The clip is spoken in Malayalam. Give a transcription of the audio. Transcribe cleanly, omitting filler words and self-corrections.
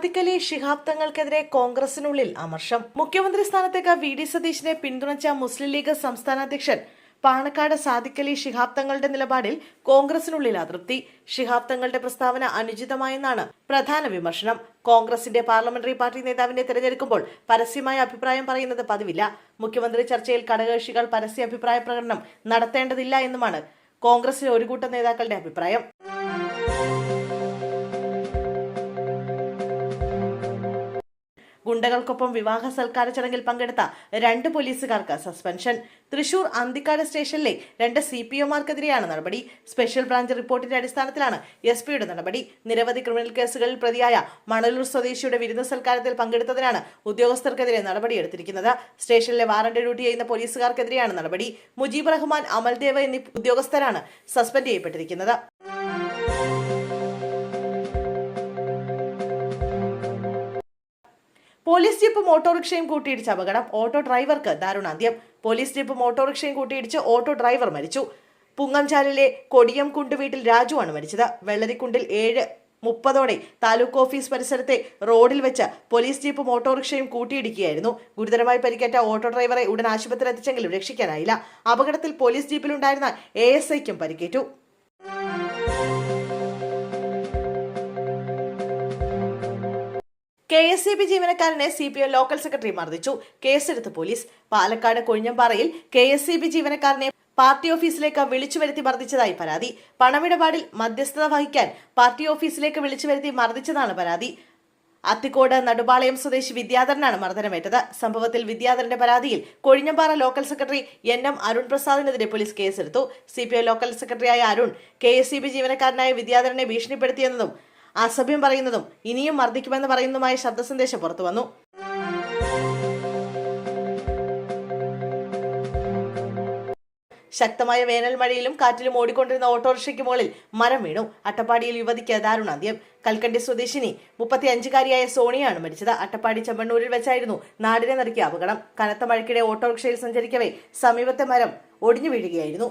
സാദിഖ് അലി ശിഹാബ് തങ്ങൾക്കെതിരെ കോൺഗ്രസിനുള്ളിൽ അമർഷം. മുഖ്യമന്ത്രി സ്ഥാനത്തേക്ക് വി.ഡി. സതീശിനെ പിന്തുണച്ച മുസ്ലിം ലീഗ് സംസ്ഥാന അധ്യക്ഷൻ പാണക്കാട് സാദിഖ് അലി ശിഹാബ് തങ്ങളുടെ നിലപാടിൽ കോൺഗ്രസിനുള്ളിൽ അതൃപ്തി. ശിഹാബ് തങ്ങളുടെ പ്രസ്താവന അനുചിതമായെന്നാണ് പ്രധാന വിമർശനം. കോൺഗ്രസിന്റെ പാർലമെന്ററി പാർട്ടി നേതാവിനെ തിരഞ്ഞെടുക്കുമ്പോൾ പരസ്യമായ അഭിപ്രായം പറയുന്നത് പതിവില്ല. മുഖ്യമന്ത്രി ചർച്ചയിൽ ഘടകകക്ഷികൾ പരസ്യ അഭിപ്രായ പ്രകടനം നടത്തേണ്ടതില്ല എന്നുമാണ് കോൺഗ്രസിലെ ഒരു കൂട്ടം നേതാക്കളുടെ അഭിപ്രായം. ഗുണ്ടകൾക്കൊപ്പം വിവാഹ സൽക്കാര ചടങ്ങിൽ പങ്കെടുത്ത 2 പോലീസുകാർക്ക് സസ്പെൻഷൻ. തൃശൂർ അന്തിക്കാട് സ്റ്റേഷനിലെ 2 CPOമാർക്കെതിരെയാണ് നടപടി. സ്പെഷ്യൽ ബ്രാഞ്ച് റിപ്പോർട്ടിന്റെ അടിസ്ഥാനത്തിലാണ് SP-യുടെ നടപടി. നിരവധി ക്രിമിനൽ കേസുകളിൽ പ്രതിയായ മണലൂർ സ്വദേശിയുടെ വിരുന്ന് സൽക്കാരത്തിൽ പങ്കെടുത്തതിനാണ് ഉദ്യോഗസ്ഥർക്കെതിരെ നടപടിയെടുത്തിരിക്കുന്നത്. സ്റ്റേഷനിലെ വാറന്റ് ഡ്യൂട്ടി ചെയ്യുന്ന പോലീസുകാർക്കെതിരെയാണ് നടപടി. മുജീബ് റഹ്മാൻ, അമൽദേവ് എന്നീ ഉദ്യോഗസ്ഥരാണ് സസ്പെൻഡ് ചെയ്യപ്പെട്ടിരിക്കുന്നത്. പോലീസ് ജീപ്പും ഓട്ടോറിക്ഷയും കൂട്ടിയിടിച്ച് അപകടം. ഓട്ടോ ഡ്രൈവർക്ക് ദാരുണാന്ത്യം. പോലീസ് ജീപ്പും ഓട്ടോറിക്ഷയും കൂട്ടിയിടിച്ച് ഓട്ടോ ഡ്രൈവർ മരിച്ചു. പുങ്ങംചാലിലെ കൊടിയംകുണ്ട് വീട്ടിൽ രാജുവാണ് മരിച്ചത്. വെള്ളരിക്കുണ്ടിൽ 7:30 താലൂക്ക് ഓഫീസ് പരിസരത്തെ റോഡിൽ വെച്ച് പോലീസ് ജീപ്പും ഓട്ടോറിക്ഷയും കൂട്ടിയിടിക്കുകയായിരുന്നു. ഗുരുതരമായി പരിക്കേറ്റ ഓട്ടോ ഡ്രൈവറെ ഉടൻ ആശുപത്രിയിൽ എത്തിച്ചെങ്കിലും രക്ഷിക്കാനായില്ല. അപകടത്തിൽ പോലീസ് ജീപ്പിലുണ്ടായിരുന്ന ASIക്കും പരിക്കേറ്റു. KSEB ജീവനക്കാരനെ CPM ലോക്കൽ സെക്രട്ടറി മർദ്ദിച്ചു. കേസെടുത്ത് പോലീസ്. പാലക്കാട് കൊഴിഞ്ഞമ്പാറയിൽ KSEB ജീവനക്കാരനെ പാർട്ടി ഓഫീസിലേക്ക് വിളിച്ചു വരുത്തി മർദ്ദിച്ചതായി പരാതി. പണമിടപാടിൽ മധ്യസ്ഥത വഹിക്കാൻ പാർട്ടി ഓഫീസിലേക്ക് വിളിച്ചു വരുത്തി മർദ്ദിച്ചതാണ് പരാതി. അത്തിക്കോട് നടുപാളയം സ്വദേശി വിദ്യാധരനാണ് മർദ്ദനമേറ്റത്. സംഭവത്തിൽ വിദ്യാധരന്റെ പരാതിയിൽ Kozhinjampara local secretary NM Arun പ്രസാദിനെതിരെ പോലീസ് കേസെടുത്തു. CPM ലോക്കൽ സെക്രട്ടറിയായ അരുൺ KSEB ജീവനക്കാരനായ വിദ്യാധരനെ ഭീഷണിപ്പെടുത്തിയെന്നതും അസഭ്യം പറയുന്നതും ഇനിയും മർദ്ദിക്കുമെന്ന് പറയുന്നതുമായ ശബ്ദ സന്ദേശം പുറത്തുവന്നു. ശക്തമായ വേനൽ മഴയിലും കാറ്റിലും ഓടിക്കൊണ്ടിരുന്ന ഓട്ടോറിക്ഷയ്ക്ക് മുകളിൽ മരം വീണു. അട്ടപ്പാടിയിൽ യുവതിക്ക് ദാരുണാന്ത്യം. കൽക്കണ്ടി സ്വദേശിനി 35-കാരിയായ സോണിയാണ് മരിച്ചത്. അട്ടപ്പാടി ചെമ്മണ്ണൂരിൽ വെച്ചായിരുന്നു നാടിനെ നടുക്കിയ അപകടം. കനത്ത മഴയ്ക്കിടെ ഓട്ടോറിക്ഷയിൽ സഞ്ചരിക്കവേ സമീപത്തെ മരം ഒടിഞ്ഞു വീഴുകയായിരുന്നു.